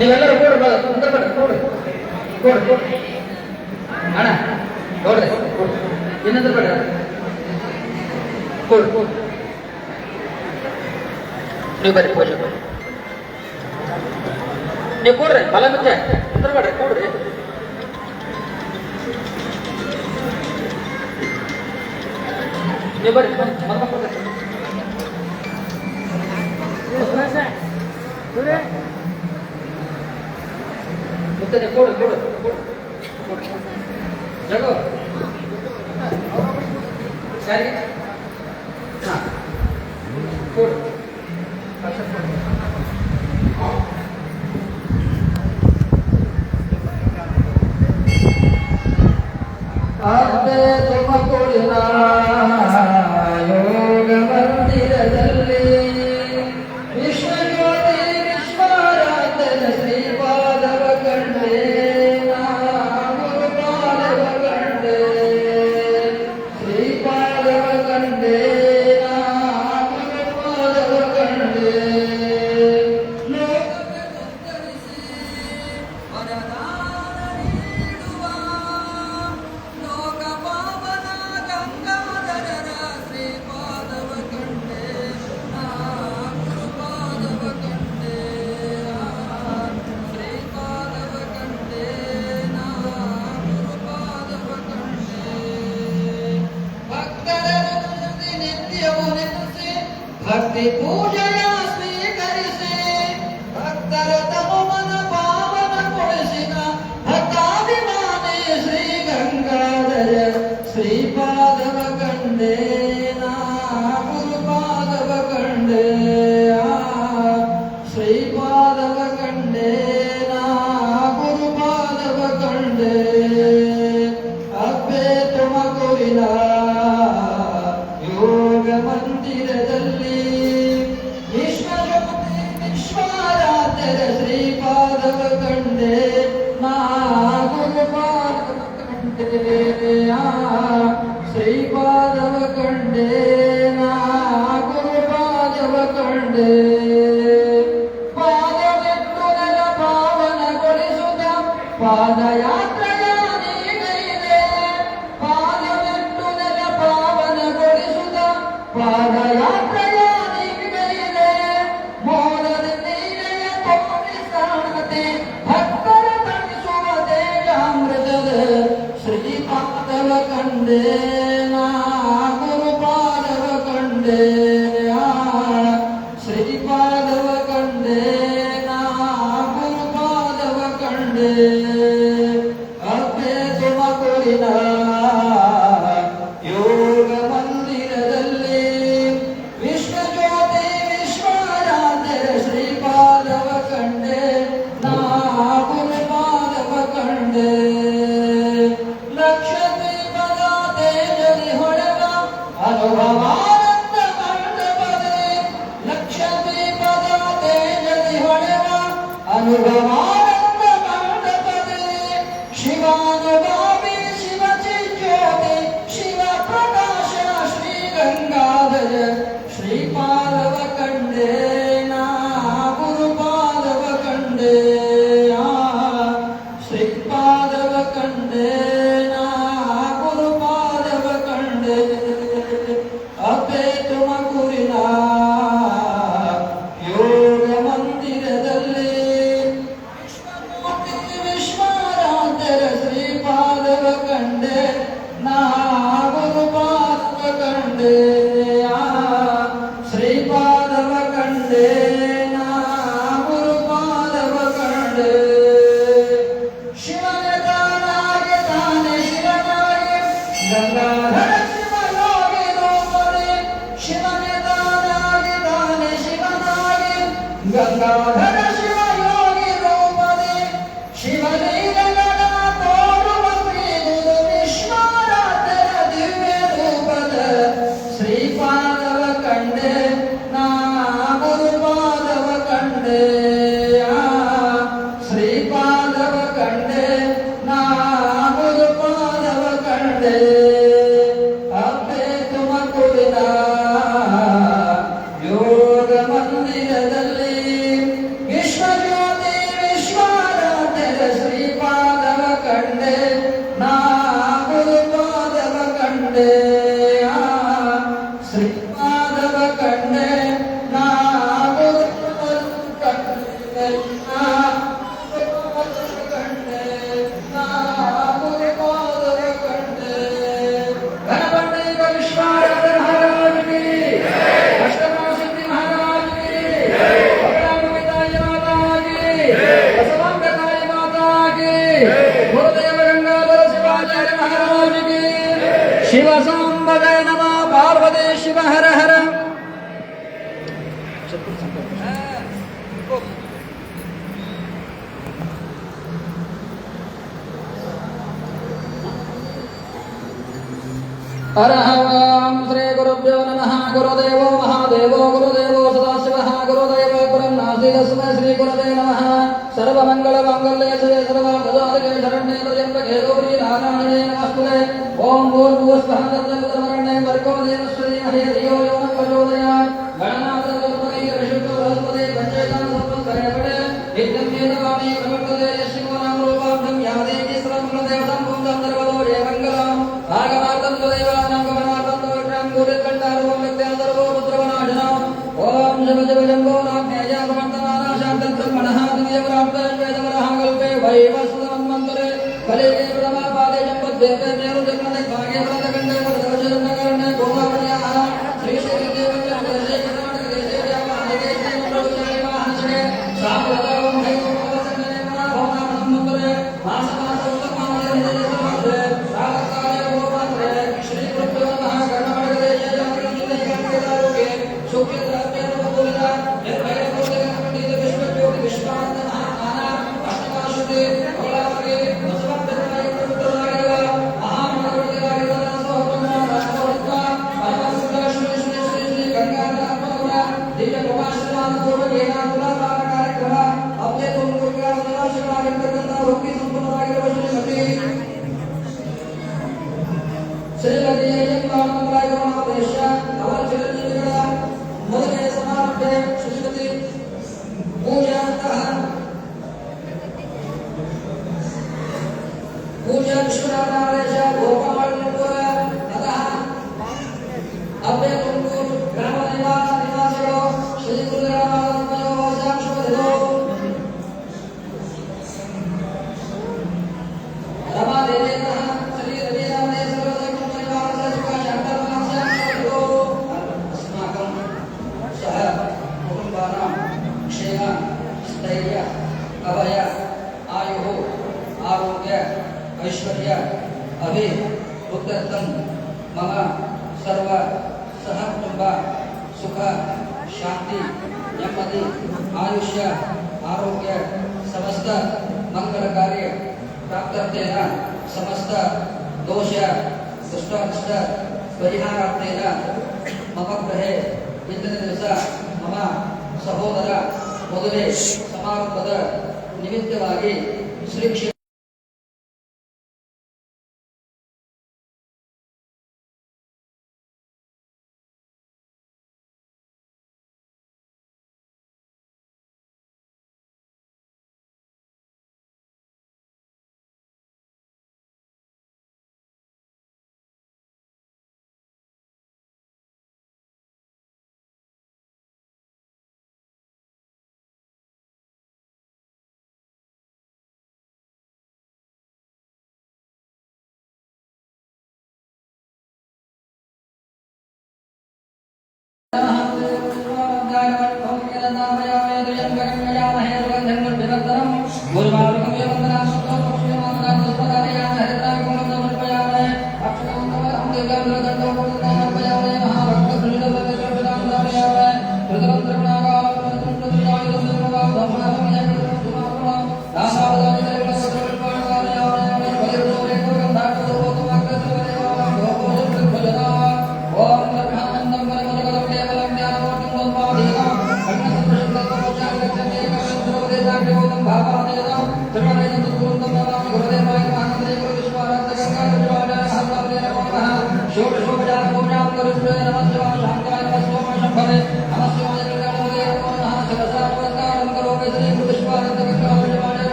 ನೀವೆಲ್ಲರೂ ಅಣ್ಣ ನೋಡ್ರಿ ಇನ್ನಂದ್ರೆ ಬೇಡ ನೀವು ಬರ್ರಿ ಪೂಜೆ ನೀವು ಕೊಡ್ರಿ ಫಲ ಮುಚ್ಚೆ ಅಂದ್ರೆ ಬೇಡ್ರಿ ಕೊಡ್ರಿ ನೀವು ಬರ್ರಿ ಮತ್ತೆ ಕೊಡು ಕೊಡು ಜಗೋ ಸರಿ ಹಾಂ ಕೊಡು ಆದ್ರೆ ತುಮಕೂರಿನ ಯೋಗ ಮಂದಿರದಲ್ಲಿ ವಿಶ್ವಜ್ಯೋತಿ ವಿಶ್ವರಾಧನ ಶ್ರೀಪಾದವ ಕಂಡೆ ಗುರುಪಾದವ ಕಂಡೆ ಶ್ರೀಪಾದವ ಕಂಡೆ ಗುರುಪಾದವ ಕಂಡೆ ಭಕ್ತಿ ಪೂಜೆಯ ಸ್ವೀಕರಿಸಿ ಭಕ್ತರ ತಮನ ಪಾವನಗೊಳಿಸಿದ ಭಕ್ತಾಭಿಮಾನಿ ಶ್ರೀ ಗಂಗಾಧರ ಶ್ರೀಪಾದವ ಕಂಡೆ ಗುರುಪಾದವ ಕಂಡೆ ಶ್ರೀಪಾದವ ಕಂಡೆ ಗುರುಪಾದವ ಕಂಡೆ ಅಬ್ಬೆ ತುಮಕೂರಿನ ಯೋಗ ಮಂದಿರದಲ್ಲಿ ಶ್ರೀಪಾದವ ಕಂಡೆ ಗುರುಪಾದವ ಕಂಡೆ ಶ್ರೀಪಾದವ ಕಂಡೆ ಗುರುಪಾದವ ಕಂಡೆ ಪಾದವೆಟ್ಟು ನೆಲ ಪಾವನಗೊಳಿಸುತ್ತ ಪಾದಯಾತ್ರೆಯ ನೀಗೈದೆ ಪಾದವೆಟ್ಟು ನೆಲ ಪಾವನಗೊಳಿಸುತ್ತ ಪಾದಯಾತ್ರೆಯ ನೀಗೈದೆ ಮೋದದ ಭಕ್ತರ ತಣಿಸುವ ತೇಜಾಮೃತದ ಶ್ರೀಪಾದವ ಕಂಡೆ ಗುರುಪಾದವ ಕಂಡೆ ಶ್ರೀಪಾದವ ಕಂಡೆ ಗುರುಪಾದವ ಕಂಡೆ ಅಬ್ಬೆ ತುಮಕೂರಿನ ಗುರುವಿನ ಯೋಗ ಮಂದಿರದಲ್ಲಿ ವಿಶ್ವಜ್ಯೋತಿ ವಿಶ್ವರಾಧ್ಯರ ಶ್ರೀಪಾದವ ಕಂಡೆ ನಾ ಗುರುಪಾದವ ಕಂಡೆ ಲಕ್ಷ ದ್ವೀಪದ ತೇಜದಿ ಹೊಳೆವ ಅನುಭವಾನಂದ ಮಂಟಪದೆ ಲಕ್ಷ ದ್ವೀಪದ ತೇಜದಿ ಹೊಳೆವ ಅನುಭವಾನಂದ ಮಂಟಪದೆ ಶಿವಾನುಭಾವಿ ಶಿವ ಚಿಜ್ಯೋತಿ ಶಿವ ಪ್ರಕಾಶ ಶ್ರೀ ಗಂಗಾಧರ ಶ್ರೀಪಾದವ ಕಂಡೆ ನಾ ಗುರುಪಾದವ ಕಂಡೆ ಶ್ರೀಪಾದವ ಕಂಡೆ ನಾ ಗುರುಪಾದವ ಕಂಡೆ ಅಪೇ ತುಮಕೂರಿನ ಯೋಗ ಮಂದಿರದಲ್ಲಿ ವಿಶ್ವರಾಧ್ಯರ ಶ್ರೀಪಾದವ ಕಂಡೆ ನಾ ಗುರುಪಾದವ ಕಂಡೆ ಶ್ರೀಪಾದವ ಕಂಡೆ ನಾ ಗುರುಪಾದವ ಕಂಡೆ ಶಿವನ ತಾನಾಗಿ ತಾನೆ ಶಿವನಾಗಿ ಗಂಗಾಧರ ಶಿವಯೋಗಿ ರೂಪದೆ ಶಿವನ ತಾನಾಗಿ ತಾನೆ ಶಿವನಾಗಿ ಗಂಗಾಧರ ಶಿವಯೋಗಿ ರೂಪದೆ ಶಿವಲೀಲೆಗಳ ತೋರುವ ಶ್ರೀ ಗುರು ವಿಶ್ವರಾಧ್ಯರ ದಿವ್ಯ ರೂಪದ ಶ್ರೀಪಾದವ ಕಂಡೆ ನಾ ಗುರುಪಾದವ ಕಂಡೆ ಶ್ರೀಪಾದವ ಕಂಡೆ ನಾ ಗುರುಪಾದವ ಕಂಡೆ ಅಪ್ಪೆ ತುಮಕೂರಿನ ಯೋಗ ಮಂದಿರದಲ್ಲಿ ವಿಶ್ವಜ್ಯೋತಿ ವಿಶ್ವರಾಧ್ಯರ ಶ್ರೀಪಾದವ ಕಂಡೆ ನಾ ಗುರುಪಾದವ ಕಂಡೆ ಶ್ರೀಪಾದವ ಕಂಡೆ ನಾ ಗುರುಪಾದವ ಕಂಡೆ ನಾ ಗುರುಪಾದವ ಕಂಡೆ ಗಣಪಂಡಿತ ವಿಶ್ವರಾಧ್ಯ ಮಹಾರಾಜ ಕಿ ಅಷ್ಟಮಾ ಸಿದ್ಧಿ ಮಹಾರಾಜ ಕಿ ಅಪರಾಮಿತಾಯ ಮಾತಾ ಕಿ ಬಸವಾಂಬತಾಯ ಮಾತಾ ಕಿ ಗುರುದೇವ ಗಂಗಾಧರ ಶಿವಾಚಾರ್ಯ ಮಹಾರಾಜ ಕಿ ಶಿವ ಸಾಂಬಜಯ ನಮಃ ಪಾರ್ವತಿ ಶಿವ ಹರ ಹರ ಅರಹಂ ಶ್ರೀ ಗುರುಭ್ಯೋ ನಮಃ ಗುರುದೇವೋ ಮಹಾದೇವೋ ಗುರುದೇವೋ ಸದಾಶಿವಃ ಗುರುದೇವ ಬ್ರಹ್ಮಾಸಿ ತಸ್ಮೈ ಶ್ರೀ ಗುರವೇ ನಮಃ ಸರ್ವಮಂಗಳ ಮಾಂಗಲ್ಯೇ ಶಿವೆ ಸರ್ವಾರ್ಥಸಾಧಕೆ ಶರಣ್ಯೇ ತ್ರ್ಯಂಬಕೆ ಗೌರಿ ನಾರಾಯಣೇ ನಮಸ್ತುತೆ ಓಂ ಭೂರ್ಭುವಃ ತತ್ಸವಿತುರ್ವರೆಣ್ಯೇ ಭರ್ಗೋ ದೇವಸ್ಯ ಧೀಮಹಿ ಧಿಯೋ ಯೋ ನಃ ಪ್ರಚೋದಯಾತ್ ಗಣನಾಥ ಗಣಪತಿ ಋಷಿಕೋ ಬೃಹಸ್ಪತಿ ಪಂಚೇತಾನ್ ಸಂವತ್ಸರೇಪಡೆ ನಿತ್ಯಂ ವೇದವಾಣಿ ಪ್ರವರ್ತತೆ ಯಶ್ಚಿಮೋ ನಾಮ ರೂಪಾಭ್ಯಂ ಯಾದೇವಿ ಸರ್ವಮಂಗಲದೇವತಾಂ ಪೂಜಾಂ ಸರ್ವದೋ ಜಯ ಮಂಗಲಂ ಭಾಗವಾತಂ ದೇವಾನಾಂ ಗಮನಾರ್ಥಂ ತೋಷಂ ಗುರುಕಂಠಾರವಂ ವ್ಯಕ್ತ್ಯಾದರ್ವೋ ಪುತ್ರವನಾಶನಂ ಓಂ ಜಪ ಜಪ ಜಂಬೋ ನಾಜ್ಞೇಯ ಸಮರ್ಥಮಾನ ಶಾಂತಂ ಬ್ರಹ್ಮಣಃ ದಿವ್ಯವರಾಪ್ತಂ ವೇದವರಃ ಕಲ್ಪೆ ವೈವಸ್ವತಮನ್ವಂತರೆ ಕಲಿಗೆ ಪ್ರಥಮ ಪಾದೇ ಜಂಪದ್ವೇತೆ ಮೇರು ಜನ್ಮನೆ ಭಾಗ್ಯ ವ್ರತ ಕಂಡೆ ಪರದವಚರಣ ಕರ್ಣೆ ಗೋದಾವರ್ಯಾಃ ಶ್ರೀ ಶ್ರೀ ದೇವಚ ದೇಶೇ ಕರ್ನಾಟಕ ದೇಶೇ ವ್ಯಾಪಾರೇ ಪ್ರಭುಚಾರಿ ಮಹಾಶನೆ ಸಾಮರದಾವಂ ಹೈವಂ ಪದಸಂಗನೆ ಮಹಾಭವನ ಸಂವಂತರೆ ಮಾಸ ಮಾಸ ಉತ್ತಮಾನ ದೇಶೇ ಸಾಗತಾಯ ಗೋಮಾತ್ರೆ ಶ್ರೀ ಗುರುಭ್ಯೋ ನಮಃ ಕರ್ನಾಟಕ ದೇಶೇ ಜಾಗೃತಿದಾರೋಗೆ ಸುಖ್ಯದಾತ್ಯ ಬೋಲಿದ ನಿರ್ಭಯ ಬೋಲಿದ ಪಂಡಿತ ವಿಶ್ವಜ್ಯೋತಿ ವಿಶ್ವಾನಂದ ಮಹಾಜ್ಞಾನ ಅಷ್ಟಮಾಶ್ರುತಿ ಅವಳಾವಗೆ ಬಸವಂತರಾಯ ಪವಿತ್ರರಾಗಿರುವ ಮಹಾಮಂಗಳರಾಗಿರುವ ಸೋಹಬ್ರಹ್ಮ ರಾಜಪೌತ್ರ ಪರಮಸುರ ಶ್ರೀ ಶ್ರೀ ಶ್ರೀ ಶ್ರೀ ಗಂಗಾಧರ ದಿವ್ಯ ಪ್ರಭಾಶ್ರಮಾನ ಪೂರ್ವ ಏನಾನುರಾಧಾರ ಕಾರ್ಯಕ್ರಮ ಅಪ್ಪೆ ತುಮಕೂರು ಸದಾಶಿವರಾಗಿರ್ತಕ್ಕಂಥ ಭಕ್ತಿ ಸಂಪನ್ನರಾಗಿರುವ ಶ್ರೀಮತಿ ಮಂಗಳಾಯಮಾದೇಶ ಅವರ ಚಿರಂಜೀವಿಗಳ ಮೊದಲನೇ ಸಮಾರಂಭೆ ಶ್ರೀಮತಿ ಪೂಜಾ ವಿಶ್ವನಾಥಾದೇಶ ಗೋಪಾಲಪುರ ಅತಃ ಅಬ್ಬೆ ತುಮಕೂರು ಗ್ರಾಮ ನಿವಾಸಿಗಳು ಶ್ರೀ ಗುರುದೇವ स्थैर्य अभय आयु आरोग्य ऐश्वर्य ಉತ್ತರಂ ಮಮ ಸರ್ವ ಸಹ ಕುಟುಂಬ ಸುಖ ಶಾಂತಿ ನೆಮ್ಮದಿ ಆಯುಷ್ಯ ಆರೋಗ್ಯ ಸಮಸ್ತ ಮಂಗಲ ಕಾರ್ಯ ಪ್ರಾಪ್ತರ್ಥೇನ ಸಮಸ್ತ ದೋಷ ದುಷ್ಟಾನಿಷ್ಟ ಪರಿಹಾರಾರ್ಥೇನ ಮಮ ಗೃಹೆ ಇಂದಿನ ದಿವಸ ಮಮ ಸಹೋದರ ಮದುವೆ ಸಮಾರಂಭದ ನಿಮಿತ್ತವಾಗಿ ಶ್ರೀ ಕ್ಷೇತ್ರ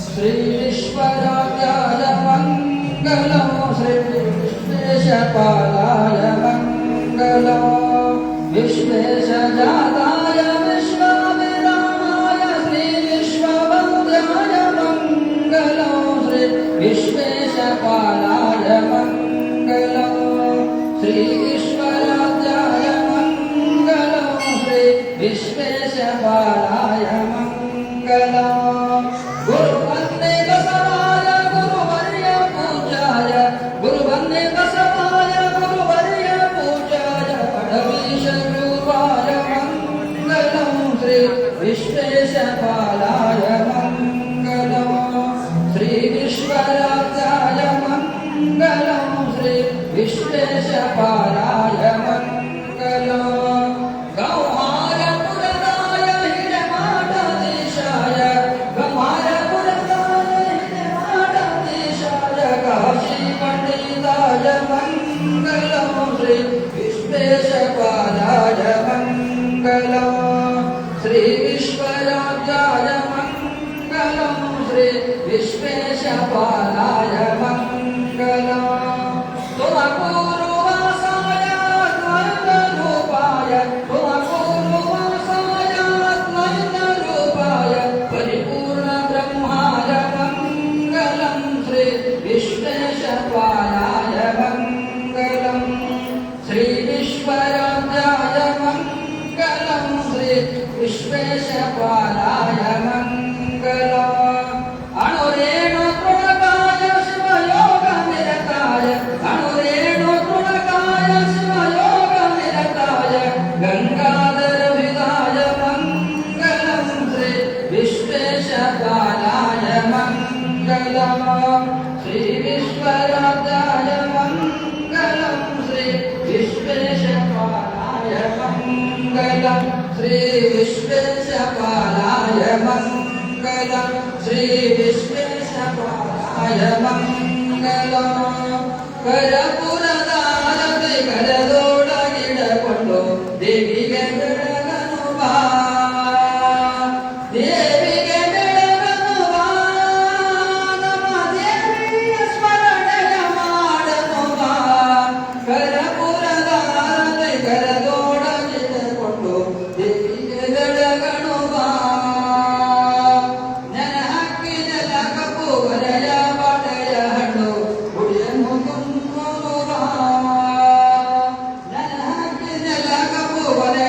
श्री विश्वराजाय मंगलम श्री विश्वेशपालाय मंगलम विश्वेशजाताय विश्वविरामाय श्री विश्ववन्द्याय मंगलम श्री विश्वेशपालाय मंगलम श्री विश्वराजाय मंगलम श्री विश्वेशपालाय मंगलम विश्वेशपालाय मंगलम श्री विश्वराजाय मंगलम श्री विश्वेशपालाय मंगलम गौहारपुरदाय हिरमाठाधीशाय गौहारपुरदाय हिरमाठाधीशाय काशीपण्डिताय मंगलम श्री विश्वेशपालाय मंगलम श्री विश्वराजाय मंगलम श्री विश्वेशपालाय मंगलम तुमकुरुवासाय द्वैतरूपाय तुमकुरुवासाय द्वैतरूपाय परिपूर्ण ब्रह्माय मंगलम श्री विश्वेशपालाय मंगलम श्री विश्वराजाय मंगलम श्री विश्वेशपालाय मंगलम अणुरेणु तृणकाय शिवयोग निरताय अणुरेणु तृणकाय शिवयोग निरताय गंगाधर विदाय मंगलम श्री विश्वेशपालाय मंगलम श्री विश्वराजाय मंगलम श्री विश्वेशपालाय मंगलम श्री विश्वेशपालाय मंगलम श्री विश्वेशपालाय मंगलम करपुरदारति करदोडगिडಕೊಂಡು देविगे ಬೆಳಗನು ಬಾ देविगे ಬೆಳಗನು ಬಾ ನಮ್ಮ ದೇವಿಯ ಸ್ಮರಣೆಯ ಮಾಡನು ಬಾ करपुरदारति करदೋಡಗಿಡಕೊಂಡು देविगे ಬೆಳಗನು ಬಾ ನೆನ ಹಕ್ಕಿನ ಲಕಪು ವರಯ ಬಟಯ ಹಣ್ಣು ಗುಡಿಯನ್ನು ಕುಂಕುಮ ಬಾ ನೆನ ಹಕ್ಕಿನ ಲಕಪು ವರಯ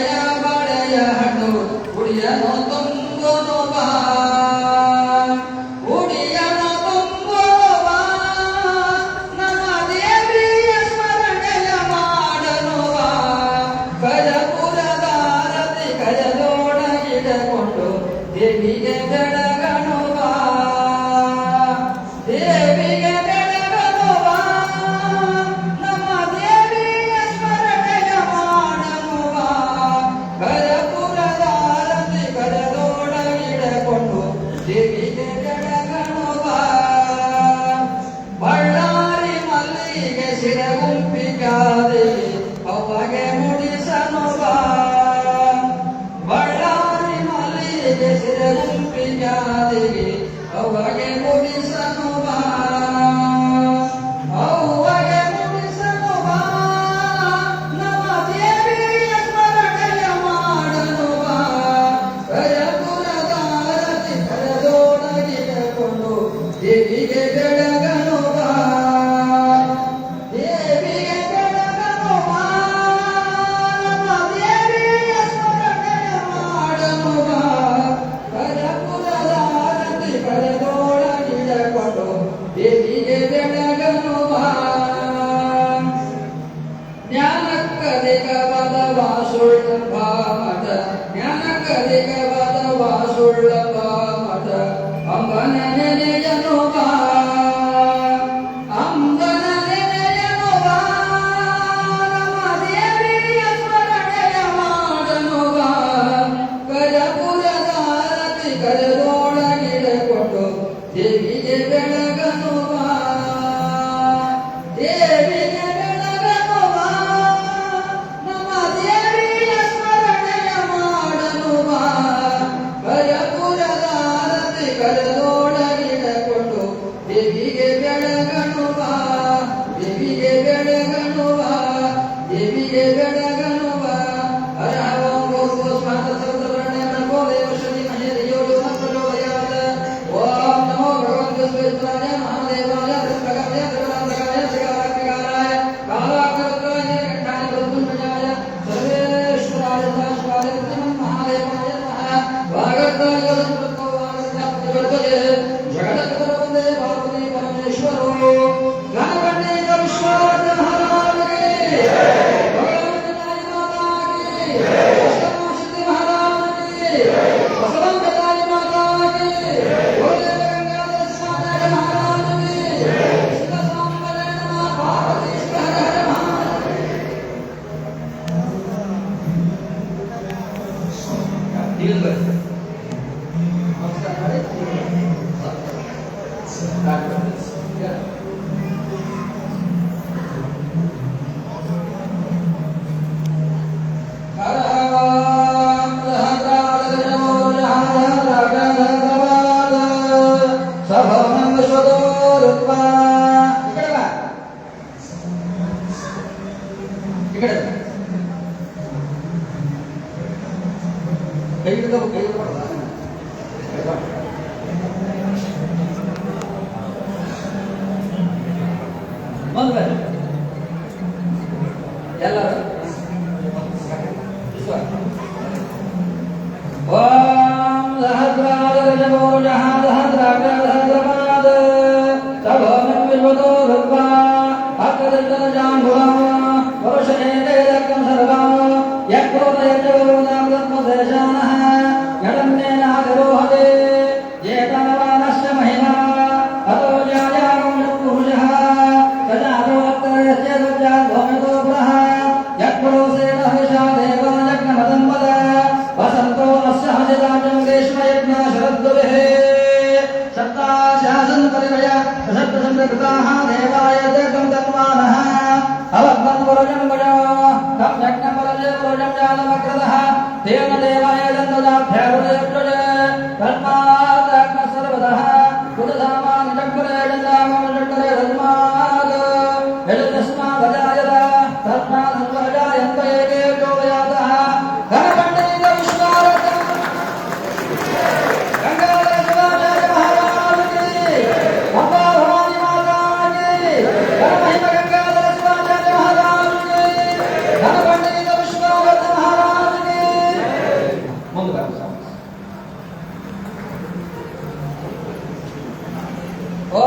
ಓ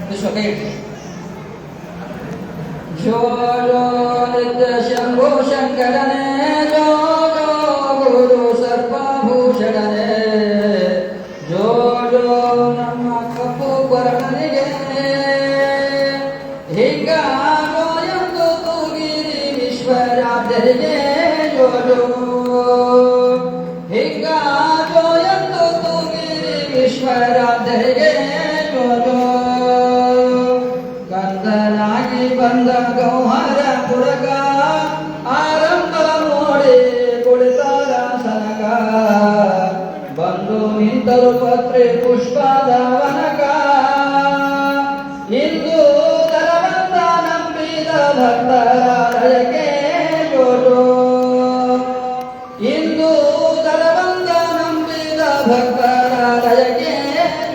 ವಿಶ್ವ ಕೈ ಇಟ್ಟು ಜೋ ಜೋ ನಿತ್ಯ ಶಂಭೋ ಶಂಕರನೇ ಜೋ ಜೋ ಗುರು ಸರ್ವಭೂಷಣನೇ ಜೋ ಜೋ ನಮ್ಮ ಕಪ್ಪು ಕೊರಳನಿಗೆ ಹಿಂಗಾಗೋ ಎಂದು ತೂಗಿರಿ ವಿಶ್ವರಾಧರಿಗೆ ಜೋ ಜೋ ಹಿಂಗಾಗೋ ಎಂದು ತೂಗಿರಿ ವಿಶ್ವರಾಧರಿಗೆ ಜೋ ಜೋ ಕಂದನಾಗಿ ಬಂದ ಗೌಹರ ಪುರಗ ಆರಂಭ ನೋಡಿ ಕುಳಿತಾರ ಸನಕ ಬಂದು ನಿಂತರು ಪತ್ರೆ ಪುಷ್ಪದ ವನಕ ಇಂದು ದರವಂತ ನಂಬಿದ ಭಕ್ತರ ಹೃದಯಕ್ಕೆ ಜೋಜೋ ಇಂದು ದರವಂತ ನಂಬಿದ ಭಕ್ತರ ಹೃದಯಕ್ಕೆ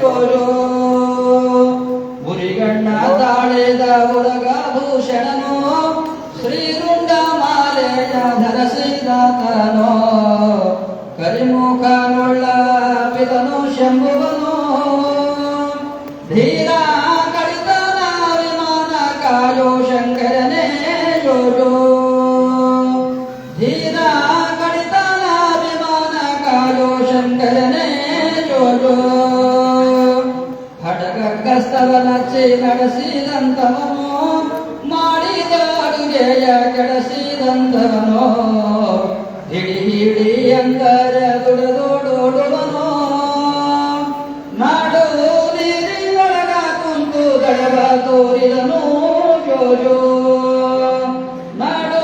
ಜೋಜೋ ಬುರಿಗಣ್ಣ ತಾಳೆದ ಹುಡುಗ ಭೂಷಣನು ಶ್ರೀರುಂಡ ಮಾಲೆಯ ಧರಿಸಿದಾತನೋ ಕರಿಮುಖನುಳ್ಳ ಪಿತನು ಶಂಭುವನು ಧೀರ ಕಡಿತನ ವಿಮಾನ ಕಾಯೋ ಶಂಕರನೇ ಜೋಜೋ ಧೀರ ಕಡಿತನ ವಿಮಾನ ಕಾಯೋ ಶಂಕರನೇ ಜೋಜೋ ಹಡಗಕ್ಕಸ್ತವ ನಚ್ಚಿ ನಡೆಸಿದಂತವನು ಮಾಡಿದ ಅಡುಗೆಯ ಕೆಡಿಸಿದಂತವನು ಹಿಡಿ ಹಿಡಿ ಅಂದರೆ ದುಡಿದೋಡುವನು ನಾಡು ನೀರಿ ಒಳಗ ಕುಂತು ದಡವ ತೋರಿದನು ಜೋಜೋ ನಾಡು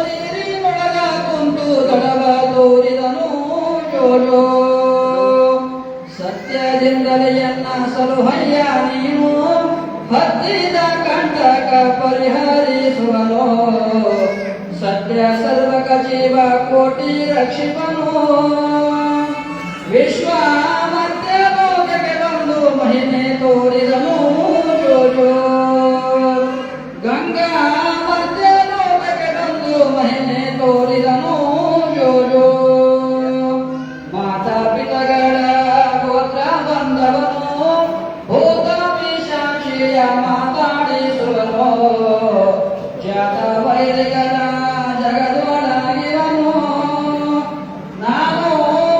ನೀರಿ ಒಳಗ ಕುಂತು ದಡವ ತೋರಿದನು ಜೋಜೋ ಸತ್ಯದಿಂದಲೇ ಎನ್ನ ಸಲುಹಯ್ಯ ನೀನು ಹತ್ತಿದ ಕಂಟಕ ಪರಿಹರಿಸುವನು ಸತ್ಯ ಸರ್ವಕ ಜೀವ ಕೋಟಿ ರಕ್ಷಿಪನು ವಿಶ್ವ ಮಧ್ಯ ಲೋಕಕ್ಕೆ ಬಂದು ಮಹಿಮೆ ತೋರಿದನು ಜೋಜೋ ಗಂಗಾ ಮಧ್ಯ ಲೋಕಕ್ಕೆ ಬಂದು ಮಹಿಮೆ ತೋರಿದನು ಜೋಜೋ ಮಾತಾ ಪಿತಗಳ ಗೋತ್ರ ಬಂದವನು ಭೂತ ಪಿಶಾಚಿಯ ಮಾತಾಡಿಸುವನು ಜಾತ ವೈರಿಗಳ ಜಗದೊಳಗಿರನು ನಾನು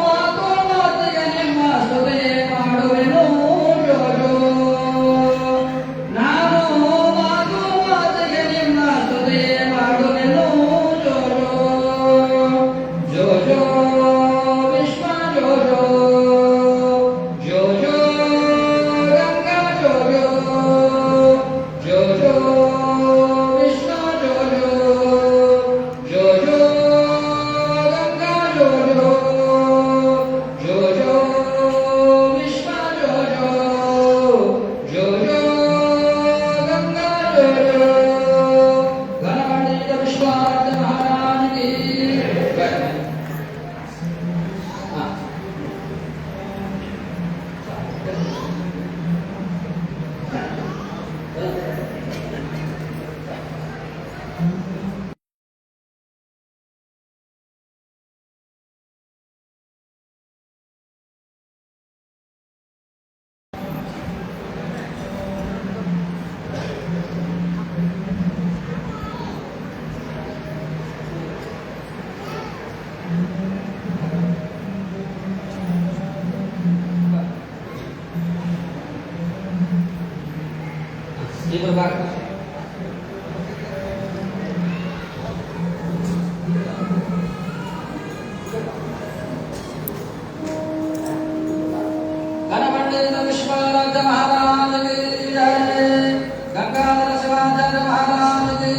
ಮಾತು ಮಾತಿಗೆ ನಿಮ್ಮ ಸ್ತುತಿ ಮಾಡುವೆನು ಜೋಜೋ ನಾನು ಮಾತು ಮಾತಿಗೆ ನಿಮ್ಮ ಸ್ತುತಿ ಮಾಡುವೆನು ಜೋಜೋ ಜೋಜೋ ವಿಶ್ವ ಜೋಜೋ ಜೋಜೋ ಗಂಗಾ ಜೋಜೋ ಜೋಜೋ ವಿಶ್ವ ಜೋಜೋ ಜೋಜೋ ಗಂಗಾ ಜೋಜೋ ಜೋಜೋ ವಿಶ್ವ ಜೋಜೋ ಜೋಜೋ ಗಂಗಾ ಜೋಜೋ ಗಣಪಂಡಿತ ವಿಶ್ವಾರ್ಥ ಮಹಾರಾಜನಿಗೆ ಗಣಪಂಡಿತ ವಿಶ್ವರಾಜ ಮಹಾರಾಜಗೆ ಗಂಗಾಧರ ಶಿವಾಚಾರ್ಯ ಮಹಾರಾಜಗೆ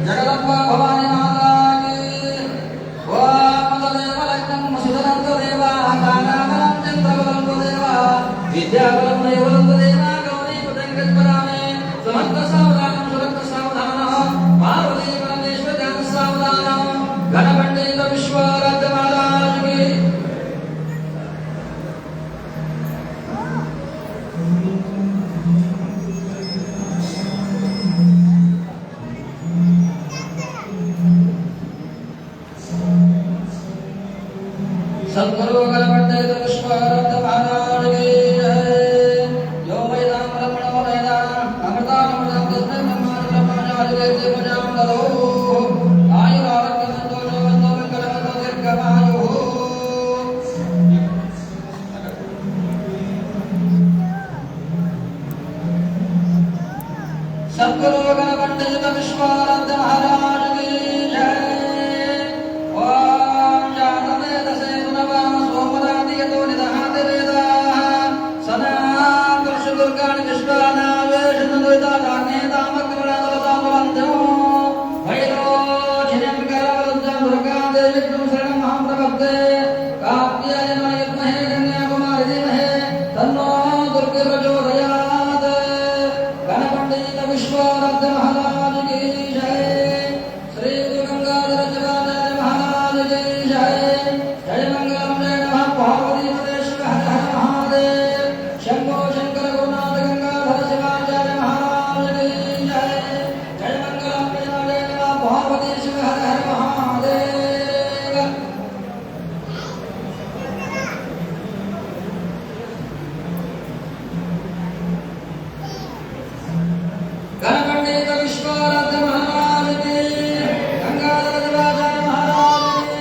ಜಗದಂಬ ಭವಾನಿ ಮಾತಾಗೆ ವಾಮದೇವ ಲಗ್ನಂ ಸುಧರಂತ ದೇವ ಕಾಲಾಬಲಂ ಚಂದ್ರಬಲಂ ದೇವ ವಿದ್ಯಾಬಲಂ ನೈವಲಂ ದೇವ ಗೌರಿ ಪದಂಗಜ್ವರಾಮೆ ಸಮರ್ಥ ಸಾವಧಾನಂ ಸುರಕ್ಷ ಸಾವಧಾನಂ ಪಾರ್ವತಿ ಪರಮೇಶ್ವರ ಧ್ಯಾನ ಸಾವಧಾನಂ ಗಣಪಂಡಿತ ವಿಶ್ವರಾಜ ಮಹಾರಾಜಗೆ सद्गुरु गणपते पुष्पारब्ध महाराज की जय। यो वैदामृतमणो वेदानाम् अमृतामृतं तस्मै ब्रह्माचार्य पूजां ददौ। आयुरारोग्यसन्तोषवन्तो मङ्गलवन्तो दीर्घमायुः। सद्गुरु गणपते विश्वानंद महाराज की जय। ओम जानते दशे सुनवाम सोमरादियतो निदहाते वेदाः सदा दर्श दुर्गाणि विश्वानावेशनुदिता जाने तामग्रणादलतामवन्तो भैरोचिनं करवलज्जं दुर्गा देवी शरणं अहं प्रपद्ये। कात्यायनाय विद्महे कन्याकुमारी धीमहि तन्नो दुर्गे प्रचोदयात्। गणपंडित विश्वानंद महाराज की जय। श्री गुरु गंगाधर शिवाचार्य महाराज की जय। जय मंगलम जय नमः पार्वती परेश्वर हर हर महादेव। शंभो शंकर गुरुनाथ गंगाधर शिवाचार्य महाराज की जय। जय मंगलम जय नमः पार्वती शिव हर हर महादेव। गणपंडित विश्वानंद महाराज की गंगाधर शिवाचार्य महाराज की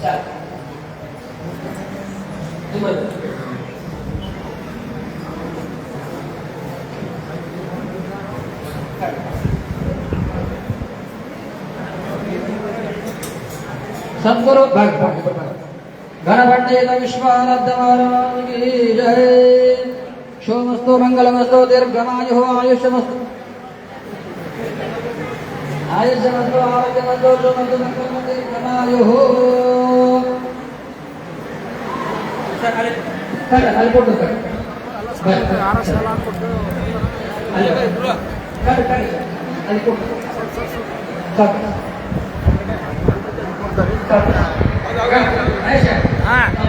चल सद्गुरु गणपंडित विश्वानंद महाराज की जय। शुभमस्तु मंगलमस्तु दीर्घमायुः आयुष्यमस्तु आयुष्यमस्तु आरोग्यमस्तु शुभमस्तु मंगलमस्तु दीर्घमायुः। ಅಲ್ಲಿ ಕೊಟ್ಟು ಅಲ್ಲಿ ಕೊಟ್ಟು ಸಾಕು